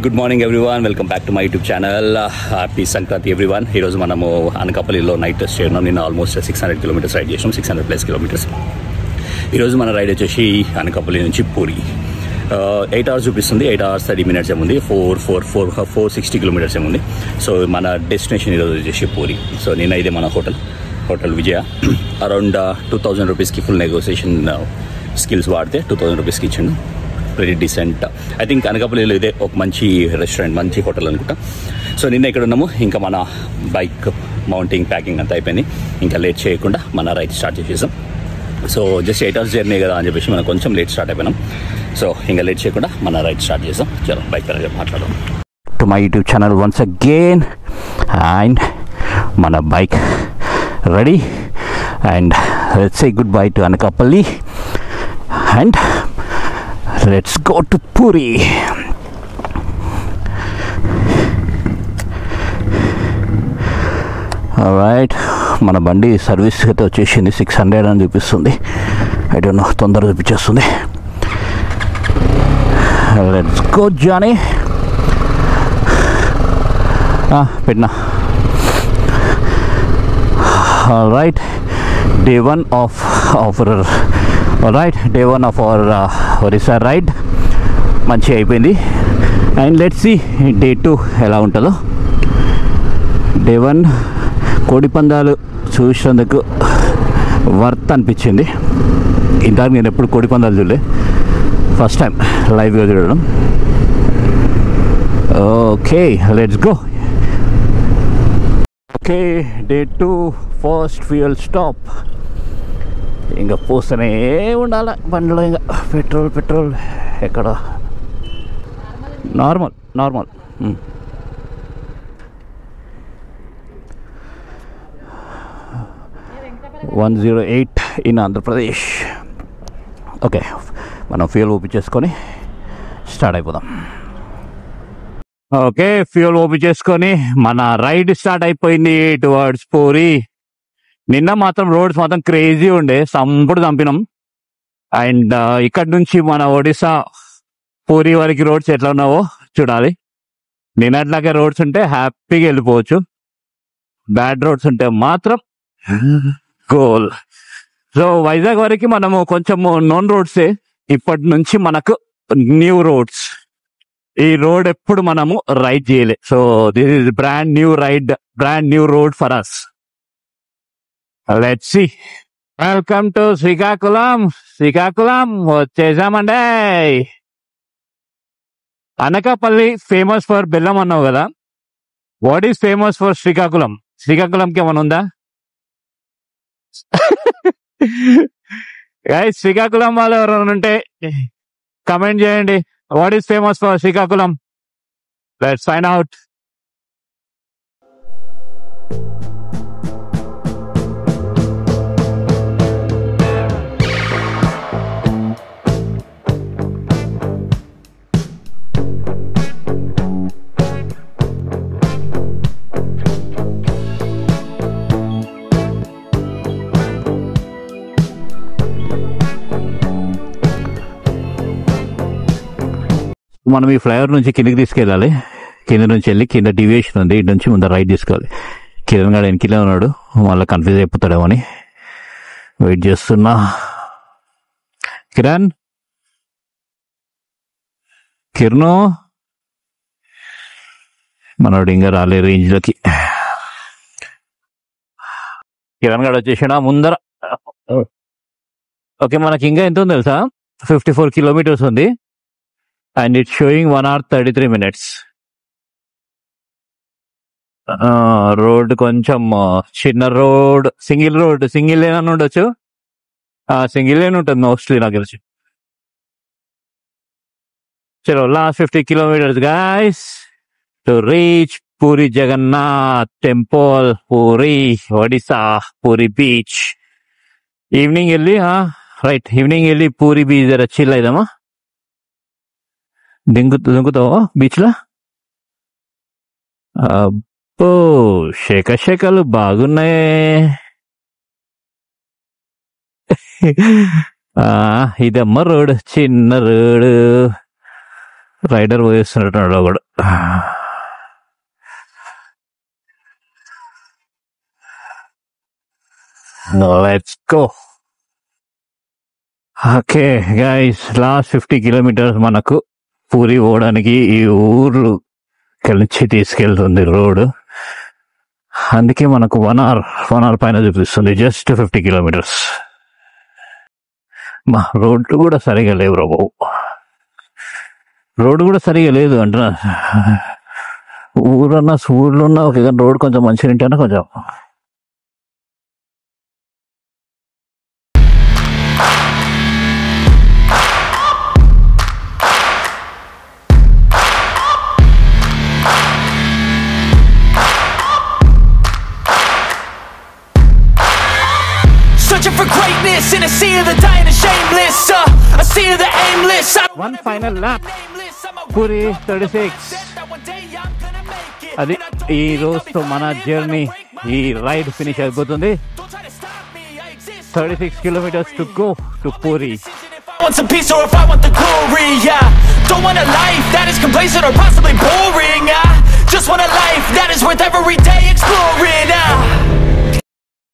Good morning everyone, welcome back to my YouTube channel. Happy Sankranti everyone. ఈరోజు మనము అనకాపల్లిలో night stay ఉన్నాం. నిన్న ఆల్మోస్ట్ 600 కిలోమీటర్స్ రైడ్ చేసాం, 600+ కిలోమీటర్స్. ఈరోజు మన రైడ్ వచ్చేసి అనకాపల్లి నుంచి పూరి 8 hours చూపిస్తుంది. 8 hours 30 minutes ఏముంది, 460 కిలోమీటర్స్ ఏముంది. సో మన డెస్టినేషన్ ఈరోజు వచ్చేసి పూరి. సో నిన్న ఇదే మన హోటల్ విజయ. అరౌండ్ 2000 రూపీస్కి ఫుల్ నెగోసియేషన్ స్కిల్స్ వాడితే 2000 రూపీస్కి ఇచ్చిండు. Very decent. ఐ థింక్ అనకాపల్లిలో ఇదే ఒక మంచి రెస్టారెంట్, మంచి హోటల్ అనుకుంటా. సో నిన్న ఇక్కడ ఉన్నాము. ఇంకా మన బైక్ మౌంటింగ్, ప్యాకింగ్ అంతా అయిపోయింది. ఇంకా లేట్ చేయకుండా మన రైడ్ స్టార్ట్ చేసేసాం. సో జస్ట్ 8 hours జర్నీ కదా అని చెప్పేసి మనం కొంచెం లేట్ స్టార్ట్ అయిపోయినాం. సో ఇంకా లేట్ చేయకుండా మన రైడ్ స్టార్ట్ చేసాం. చలో బైక్ పరంగా మాట్లాడదాం. To my YouTube channel once again. And మన bike ready. And let's say goodbye to Anakapalli. And let's go to Puri. Alright, మన బండి సర్వీస్ అయితే వచ్చేసింది. 600 అని చూపిస్తుంది. ఐ డోంట్ నో, తొందరగా చూపించేస్తుంది. Let's go Johnny. పెట్టినా. Alright, day 1 of our Orissa ride మంచిగా అయిపోయింది. అండ్ లెట్స్ సీ డే 2 ఎలా ఉంటుందో. డే 1 కోడిపందాలు చూసినందుకు వర్త్ అనిపించింది. ఇంతకు నేను ఎప్పుడు కోడిపందాలు చూడలే, ఫస్ట్ టైం లైవ్గా చూడడం. Okay, let's go. Okay, day 2 first fuel stop. ఇంకా పోస్తూనే ఉండాలి బండిలో. ఇంకా పెట్రోల్ ఎక్కడ నార్మల్ 108 ఇన్ ఆంధ్రప్రదేశ్. ఓకే, మనం ఫ్యూయల్ ఓపించేసుకొని స్టార్ట్ అయిపోదాం. ఓకే, ఫ్యూయల్ ఓపించేసుకొని మన రైడ్ స్టార్ట్ అయిపోయింది టువర్డ్స్ పూరి. నిన్న మాత్రం రోడ్స్ మాత్రం క్రేజీ ఉండే, సంపుడు చంపినాం. అండ్ ఇక్కడ నుంచి మన ఒడిశా పూరి వరకు రోడ్స్ ఎట్లా ఉన్నావో చూడాలి. నిన్నట్లాగే రోడ్స్ ఉంటే హ్యాపీగా వెళ్ళిపోవచ్చు. బ్యాడ్ రోడ్స్ ఉంటే మాత్రం గోల్. సో వైజాగ్ వరకు మనము కొంచెం నోన్ రోడ్సే. ఇప్పటి నుంచి మనకు న్యూ రోడ్స్. ఈ రోడ్ ఎప్పుడు మనము రైడ్ చేయలే. So this is brand new road for us. Let's see. Welcome to Srikakulam వచ్చేసామండే. అనకాపల్లి ఫేమస్ ఫర్ బెల్లం అన్నావు కదా. వాట్ ఈస్ ఫేమస్ ఫర్ శ్రీకాకుళంకి ఏమైనా ఉందా? శ్రీకాకుళం వాళ్ళు ఎవరైనా ఉంటే కమెంట్ చేయండి. What is famous for Srikakulam? Let's find out. మనం ఈ ఫ్లైఓవర్ నుంచి కిందకి తీసుకెళ్ళాలి. కింద నుంచి వెళ్ళి కింద డివియేషన్ ఉంది, ఇటు నుంచి ముందు రైట్ తీసుకోవాలి. కిరణ్ గారు వెనకిలే ఉన్నాడు, మళ్ళీ కన్ఫ్యూజ్ అయిపోతాడేమో అని వెయిట్ చేస్తున్నా. కిరణ్ మనోడు ఇంకా రాలే రేంజ్లోకి. కిరణ్ గారు వచ్చేసాడా ముందర. ఓకే, మనకి ఇంకా ఎంత ఉంది తెలుసా? 54 kilometers ఉంది. And it's showing 1 hour 33 minutes. Road కొంచెం చిన్న రోడ్, సింగిల్ లేన్ అని ఉండొచ్చు. సింగిల్ లేన్ ఉంటుంది మోస్ట్లీ నాకు తెలిసి. చలో, last 50 kilometers guys to reach Puri Jagannath temple, Puri Odisha, Puri beach. Evening వెళ్ళి పూరి బీచ్ జర చిల్ అయిదామా. దింగుతావా బీచ్ లో? అబ్బో, శేఖలు బాగున్నాయే. ఇదమ్మ రోడ్, చిన్న రోడ్. రైడర్ పోయేస్తున్నట్టు కూడా. Let's go. Okay guys, last 50 kilometres మనకు పూరి పోవడానికి ఈ ఊర్లు కలిసి తీసుకెళ్తుంది రోడ్. అందుకే మనకు 1 hour పైన చూపిస్తుంది. Just 50 kilometres. మా రోడ్లు కూడా సరిగా లేవు రా బాబు. రోడ్డు కూడా సరిగా లేదు అంటున్నా. ఊరన్నా ఊర్లో ఉన్న ఒక రోడ్ కొంచెం మంచిగా ఉంటేనే కొంచెం. Searching for greatness in a sea of the dying and shameless, a sea of the aimless. One final lap, puri 36. అది ఈ రోజుతో మన జర్నీ, ఈ రైడ్ ఫినిష్ అయిపోతుంది. 36 kilometers to go to Puri. I want some peace or if I want the glory, yeah. Don't want a life that is complacent or possibly boring, just want a life that is worth every day exploring,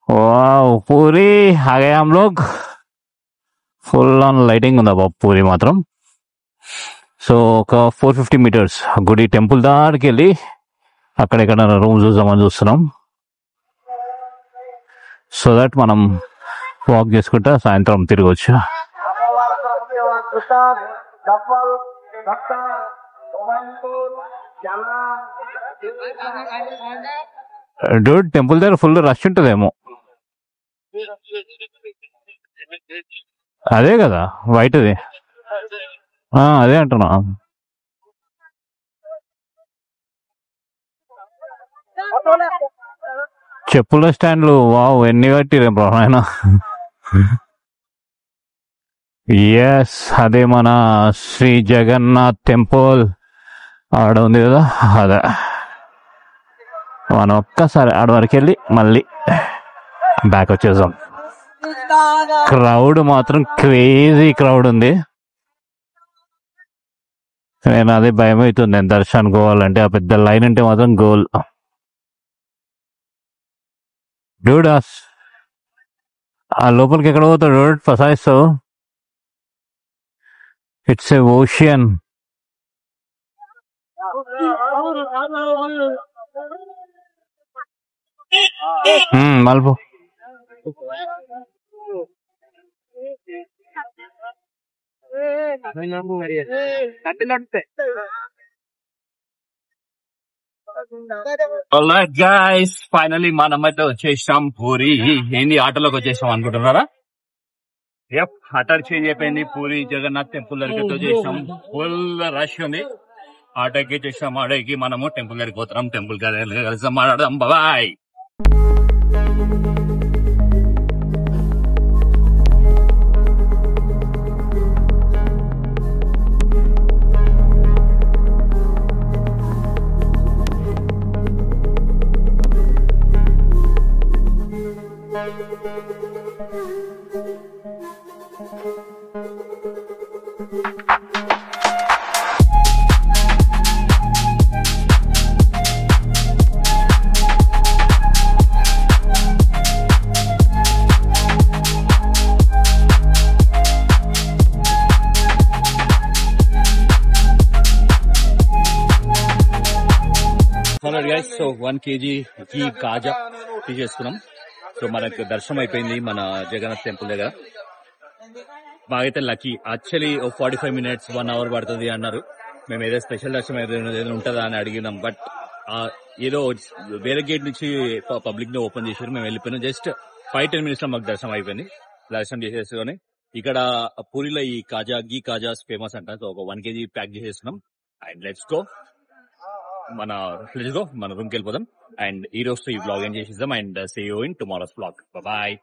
wow पूरी आ गए हम लोग. Full on lighting ఉందా బాబు పూరి మాత్రం. So ఒక 450 meters గుడి temple దానికి వెళ్ళి అక్కడెక్కడ రూమ్ చూద్దామని చూస్తున్నాం. సో దట్ మనం వాక్ చేసుకుంటా సాయంత్రం తిరగవచ్చు. డూడ్ టెంపుల్ దగ్గర ఫుల్ రష్ ఉంటుందేమో. అదే కదా వైట్ది, అదే అంటున్నా. చెప్పుల స్టాండ్లు వావ్ ఎన్ని కట్టిరే బ్రో ఆయన. ఎస్, అదే మన శ్రీ జగన్నాథ్ టెంపుల్ ఆడ ఉంది కదా, అదే. మనం ఒక్కసారి ఆడ వరకు వెళ్ళి మళ్ళీ బ్యాక్ వచ్చేసాం. క్రౌడ్ మాత్రం క్రేజీ క్రౌడ్ ఉంది. నేను అదే భయం అవుతుంది నేను దర్శనం పోవాలంటే. ఆ పెద్ద లైన్ అంటే మాత్రం గోల్. డ్యూడ్ ఆ లోపలికి ఎక్కడ పోతాడు డ్యూడ్? ఫసాయిస్తావు. It's a ocean. మల్పు గైస్, ఫైనలీ మనమైతే వచ్చేసాం పూరి. ఏంది ఆటోలోకి వచ్చేసాం అనుకుంటున్నారా? ఎప్, ఆటో చేంజ్ అయిపోయింది. పూరి జగన్నాథ్ టెంపుల్ దగ్గరికి వచ్చేసాం. ఫుల్ రష్ ఉంది. ఆటోకి వచ్చేసాం. ఆటోకి మనము టెంపుల్ దగ్గరికి పోతున్నాం. టెంపుల్ కలిసి మాట్లాడదాం. బాయ్. సో 1 kg ఘీ కాజా తీసేసుకున్నాం. సో మనకు దర్శనం అయిపోయింది మన జగన్నాథ్ టెంపుల్ దగ్గర. బాగైతే లక్కీ. యాక్చువల్లీ 45 minutes 1 hour పడుతుంది అన్నారు. మేము ఏదో స్పెషల్ దర్శనం ఏదైనా ఉంటుందా అని అడిగినాం. బట్ ఏదో వేరే గేట్ నుంచి పబ్లిక్ ని ఓపెన్ చేశారు. మేము వెళ్ళిపోయినాం. జస్ట్ 5-10 minutes లో మాకు దర్శనం అయిపోయింది. దర్శనం చేసేసుకొని ఇక్కడ పూరిలో ఈ ఘీ కాజాస్ ఫేమస్ అంట. సో ఒక 1 kg ప్యాక్ చేసేసుకున్నాం. అండ్ లెట్స్ గో మన రూమ్ కి వెళ్ళిపోదాం. అండ్ ఈ రోజు ఈ బ్లాగ్ ఏం చేసేద్దాం. And see you in tomorrow's blog. Bye.